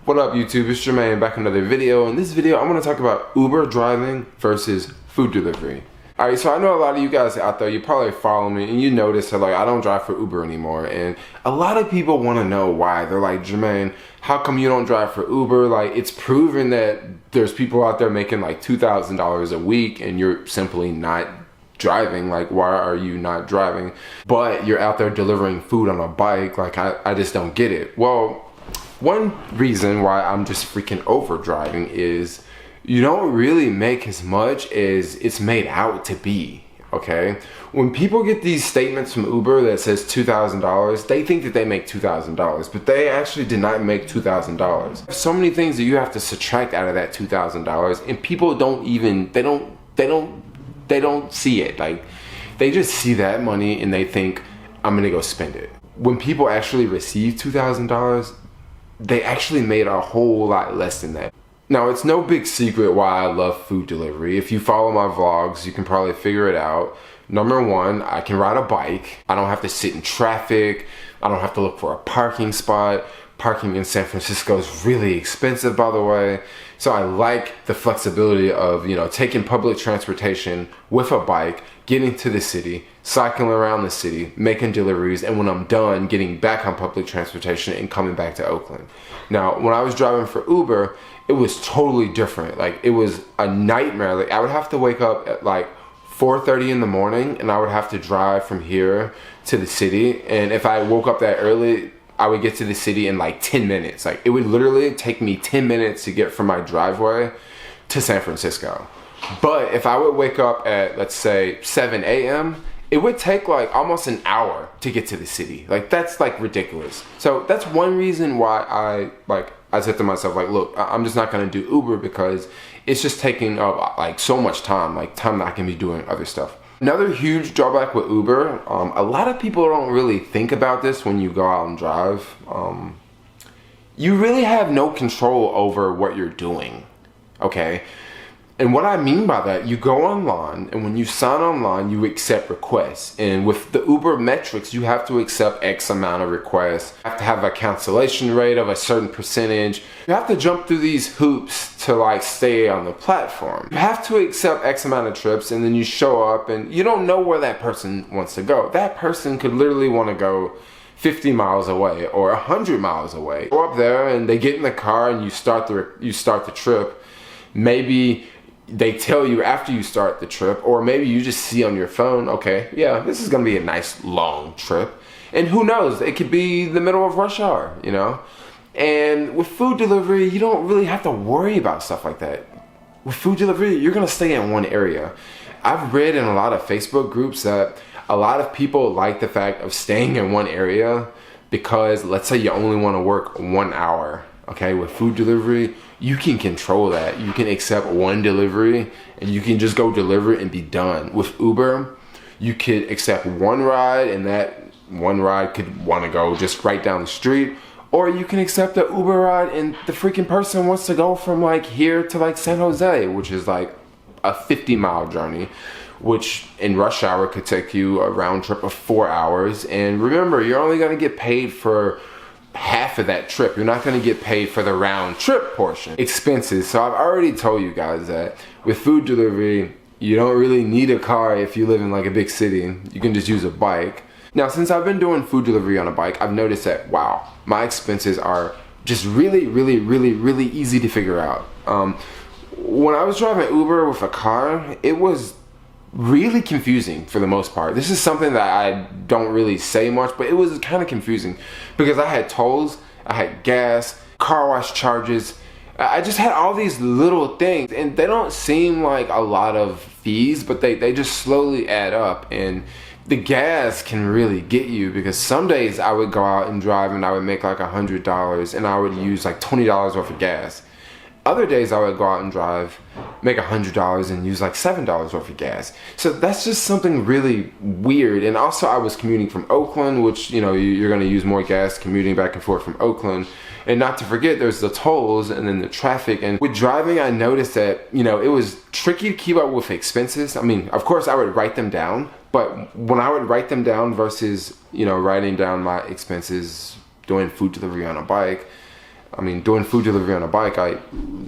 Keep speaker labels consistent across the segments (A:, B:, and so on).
A: What up YouTube, it's Jermaine back in another video. In this video, I'm gonna talk about Uber driving versus food delivery. Alright, so I know a lot of you guys out there, you probably follow me and you notice that like I don't drive for Uber anymore. And a lot of people wanna know why. They're like, Jermaine, how come you don't drive for Uber? Like, it's proven that there's people out there making like $2,000 a week and you're simply not driving. Like, why are you not driving? But you're out there delivering food on a bike. Like, I just don't get it. Well, one reason why I'm just freaking over driving is you don't really make as much as it's made out to be, okay? When people get these statements from Uber that says $2,000, they think that they make $2,000, but they actually did not make $2,000. So many things that you have to subtract out of that $2,000, and people don't even, they don't see it. Like, they just see that money and they think, I'm gonna go spend it. When people actually receive $2,000, they actually made a whole lot less than that. Now, it's no big secret why I love food delivery. If you follow my vlogs, you can probably figure it out. Number one, I can ride a bike. I don't have to sit in traffic. I don't have to look for a parking spot. Parking in San Francisco is really expensive, by the way. So I like the flexibility of, you know, taking public transportation with a bike, getting to the city, cycling around the city, making deliveries, and when I'm done, getting back on public transportation and coming back to Oakland. Now, when I was driving for Uber, it was totally different. Like, it was a nightmare. Like, I would have to wake up at like 4:30 in the morning and I would have to drive from here to the city. And if I woke up that early, I would get to the city in like 10 minutes. Like, it would literally take me 10 minutes to get from my driveway to San Francisco. But if I would wake up at, let's say, 7 a.m., it would take like almost an hour to get to the city. Like, that's like ridiculous. So that's one reason why I said to myself, like, look, I'm just not gonna do Uber because it's just taking up like so much time, like time that I can be doing other stuff. Another huge drawback with Uber, a lot of people don't really think about this when you go out and drive. You really have no control over what you're doing, okay? And what I mean by that, you go online, and when you sign online, you accept requests. And with the Uber metrics, you have to accept X amount of requests. You have to have a cancellation rate of a certain percentage. You have to jump through these hoops to like stay on the platform. You have to accept X amount of trips, and then you show up, and you don't know where that person wants to go. That person could literally want to go 50 miles away or 100 miles away. Go up there, and they get in the car, and you start the trip. Maybe they tell you after you start the trip, or maybe you just see on your phone, okay, yeah, this is gonna be a nice long trip. And who knows, it could be the middle of rush hour, you know? And with food delivery, you don't really have to worry about stuff like that. With food delivery, you're gonna stay in one area. I've read in a lot of Facebook groups that a lot of people like the fact of staying in one area because let's say you only wanna work 1 hour. Okay, with food delivery, you can control that. You can accept one delivery and you can just go deliver it and be done. With Uber, you could accept one ride and that one ride could want to go just right down the street. Or you can accept an Uber ride and the freaking person wants to go from like here to like San Jose, which is like a 50-mile journey, which in rush hour could take you a round trip of 4 hours. And remember, you're only gonna get paid for half of that trip. You're not going to get paid for the round trip portion. Expenses. So I've already told you guys that with food delivery, you don't really need a car if you live in like a big city. You can just use a bike. Now, since I've been doing food delivery on a bike, I've noticed that, wow, my expenses are just really easy to figure out. When I was driving Uber with a car, it was really confusing for the most part. This is something that I don't really say much, but it was kind of confusing because I had tolls, I had gas, car wash charges. I just had all these little things, and they don't seem like a lot of fees, but they just slowly add up. And the gas can really get you because some days I would go out and drive and I would make like $100 and I would use like $20 worth of gas. Other days I would go out and drive, make $100 and use like $7 worth of gas. So that's just something really weird. And also I was commuting from Oakland, which, you know, you're gonna use more gas commuting back and forth from Oakland. And not to forget, there's the tolls and then the traffic. And with driving, I noticed that, you know, it was tricky to keep up with expenses. I mean, of course I would write them down, but when I would write them down versus, you know, writing down my expenses doing food delivery on a bike, I mean, doing food delivery on a bike, I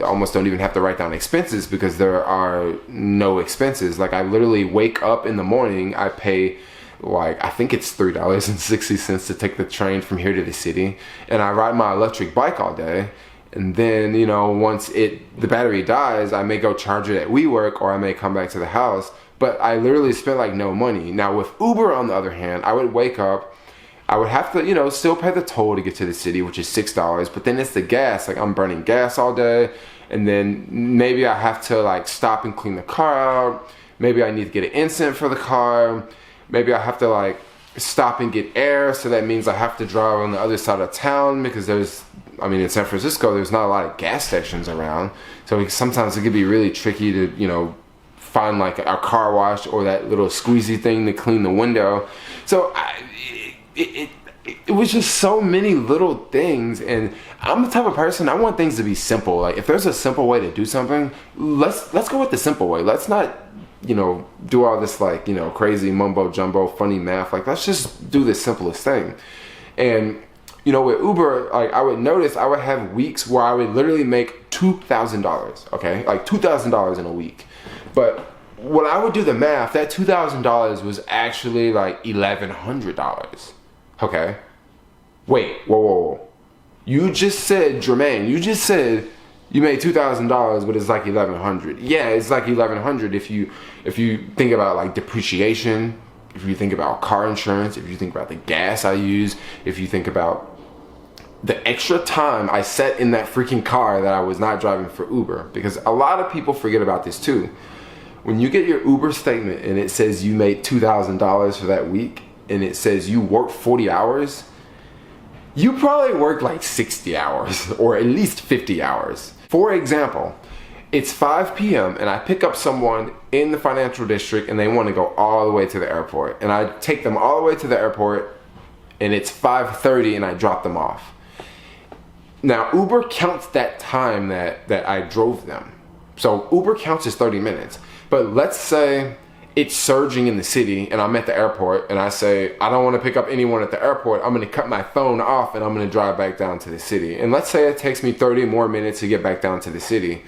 A: almost don't even have to write down expenses because there are no expenses. Like, I literally wake up in the morning, I pay like, I think it's $3.60 to take the train from here to the city, and I ride my electric bike all day. And then, you know, once the battery dies, I may go charge it at WeWork, or I may come back to the house. But I literally spent like no money. Now with Uber, on the other hand, I would wake up, I would have to, you know, still pay the toll to get to the city, which is $6. But then it's the gas. Like, I'm burning gas all day. And then maybe I have to like stop and clean the car out. Maybe I need to get an instant for the car. Maybe I have to like stop and get air. So that means I have to drive on the other side of town because in San Francisco, there's not a lot of gas stations around. So sometimes it could be really tricky to, you know, find like a car wash or that little squeezy thing to clean the window. So it was just so many little things, and I'm the type of person, I want things to be simple. Like, if there's a simple way to do something, let's go with the simple way. Let's not, you know, do all this like, you know, crazy mumbo jumbo funny math. Like, let's just do the simplest thing. And you know, with Uber, like, I would notice I would have weeks where I would literally make $2,000, okay? Like $2,000 in a week. But when I would do the math, that $2,000 was actually like $1,100. Okay? Wait, whoa. You just said, Jermaine, you just said you made $2,000, but it's like $1,100. Yeah, it's like $1,100 if you think about like depreciation, if you think about car insurance, if you think about the gas I use, if you think about the extra time I set in that freaking car that I was not driving for Uber. Because a lot of people forget about this too. When you get your Uber statement and it says you made $2,000 for that week, and it says you worked 40 hours, you probably worked like 60 hours or at least 50 hours. For example, it's 5 p.m. and I pick up someone in the financial district and they want to go all the way to the airport. And I take them all the way to the airport and it's 5:30 and I drop them off. Now, Uber counts that time that I drove them. So Uber counts as 30 minutes. But let's say it's surging in the city and I'm at the airport and I say, I don't want to pick up anyone at the airport. I'm going to cut my phone off and I'm going to drive back down to the city. And let's say it takes me 30 more minutes to get back down to the city.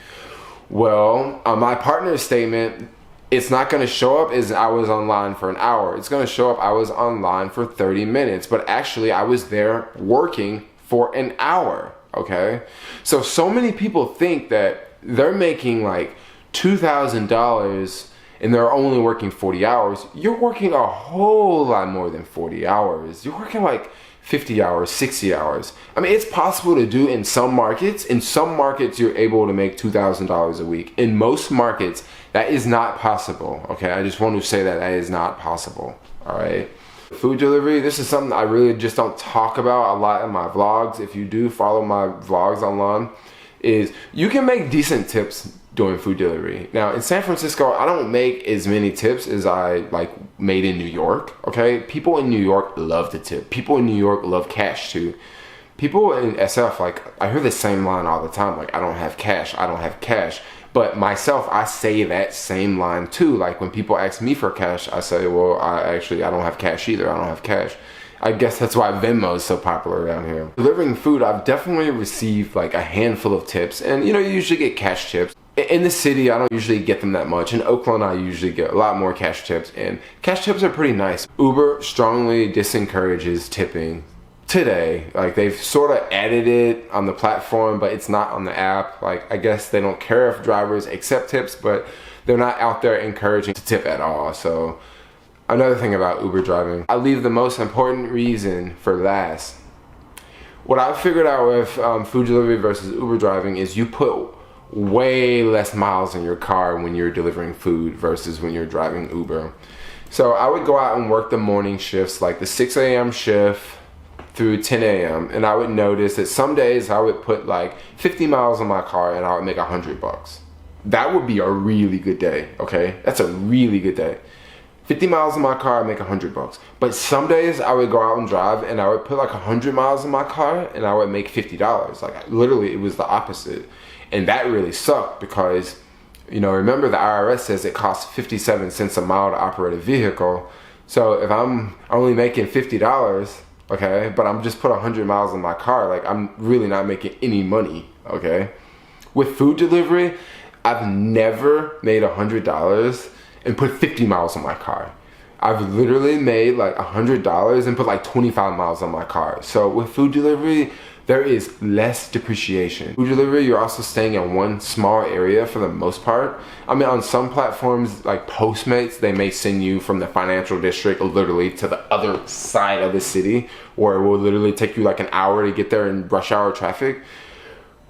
A: Well, on my partner's statement, it's not going to show up as I was online for an hour. It's going to show up I was online for 30 minutes. But actually, I was there working for an hour. Okay? So many people think that they're making like $2,000 and they're only working 40 hours. You're working a whole lot more than 40 hours. You're working like 50 hours, 60 hours. I mean, it's possible to do in some markets. In some markets, you're able to make $2,000 a week. In most markets, that is not possible. Okay, I just want to say that is not possible. All right. Food delivery, this is something I really just don't talk about a lot in my vlogs. If you do follow my vlogs online, is you can make decent tips doing food delivery. Now in San Francisco, I don't make as many tips as I like made in New York. Okay, people in New York love to tip. People in New York love cash too. People in SF, like, I hear the same line all the time, like, I don't have cash, I don't have cash. But myself, I say that same line too. Like, when people ask me for cash, I say, well, I don't have cash either. I don't have cash. I guess that's why Venmo is so popular around here. Delivering food, I've definitely received like a handful of tips. And you know, you usually get cash tips. In the city, I don't usually get them that much. In Oakland, I usually get a lot more cash tips. And cash tips are pretty nice. Uber strongly disencourages tipping today. Like, they've sort of added it on the platform, but it's not on the app. Like, I guess they don't care if drivers accept tips, but they're not out there encouraging to tip at all. So another thing about Uber driving, I leave the most important reason for last. What I've figured out with food delivery versus Uber driving is you put way less miles in your car when you're delivering food versus when you're driving Uber. So I would go out and work the morning shifts, like the 6 a.m. shift through 10 a.m. and I would notice that some days I would put like 50 miles on my car and I would make $100. That would be a really good day, okay? That's a really good day. 50 miles in my car, I make $100. But some days I would go out and drive and I would put like 100 miles in my car and I would make $50. Like, literally, it was the opposite. And that really sucked because, you know, remember the IRS says it costs 57 cents a mile to operate a vehicle. So if I'm only making $50, okay? But I'm just put 100 miles on my car. Like, I'm really not making any money, okay? With food delivery, I've never made $100 and put 50 miles on my car. I've literally made like $100 and put like 25 miles on my car. So with food delivery, there is less depreciation. Food delivery, you're also staying in one small area for the most part. I mean, on some platforms like Postmates, they may send you from the financial district literally to the other side of the city, or it will literally take you like an hour to get there in rush hour traffic.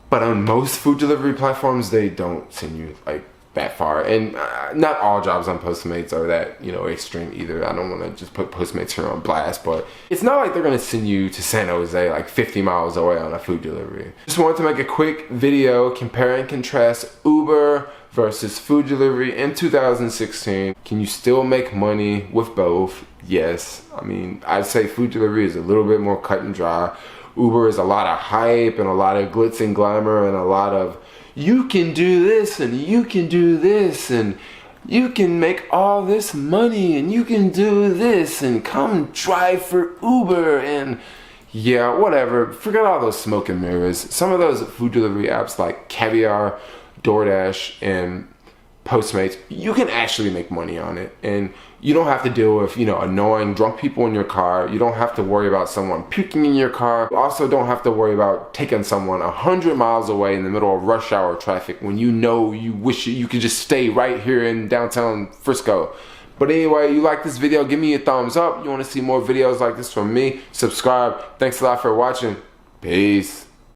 A: But on most food delivery platforms, they don't send you like that far. And not all jobs on Postmates are that, you know, extreme either. I don't want to just put Postmates here on blast, but it's not like they're going to send you to San Jose like 50 miles away on a food delivery. Just wanted to make a quick video, compare and contrast Uber versus food delivery in 2016. Can you still make money with both? Yes. I mean, I'd say food delivery is a little bit more cut and dry. Uber is a lot of hype and a lot of glitz and glamour and a lot of you can do this and you can do this and you can make all this money and you can do this and come drive for Uber and yeah, whatever. Forget all those smoke and mirrors. Some of those food delivery apps like Caviar, DoorDash, and Postmates, you can actually make money on it, and you don't have to deal with, you know, annoying drunk people in your car. You don't have to worry about someone puking in your car. You also don't have to worry about taking someone 100 miles away in the middle of rush hour traffic when you know you wish you could just stay right here in downtown Frisco. But anyway, you like this video, give me a thumbs up. You want to see more videos like this from me, subscribe. Thanks a lot for watching. Peace.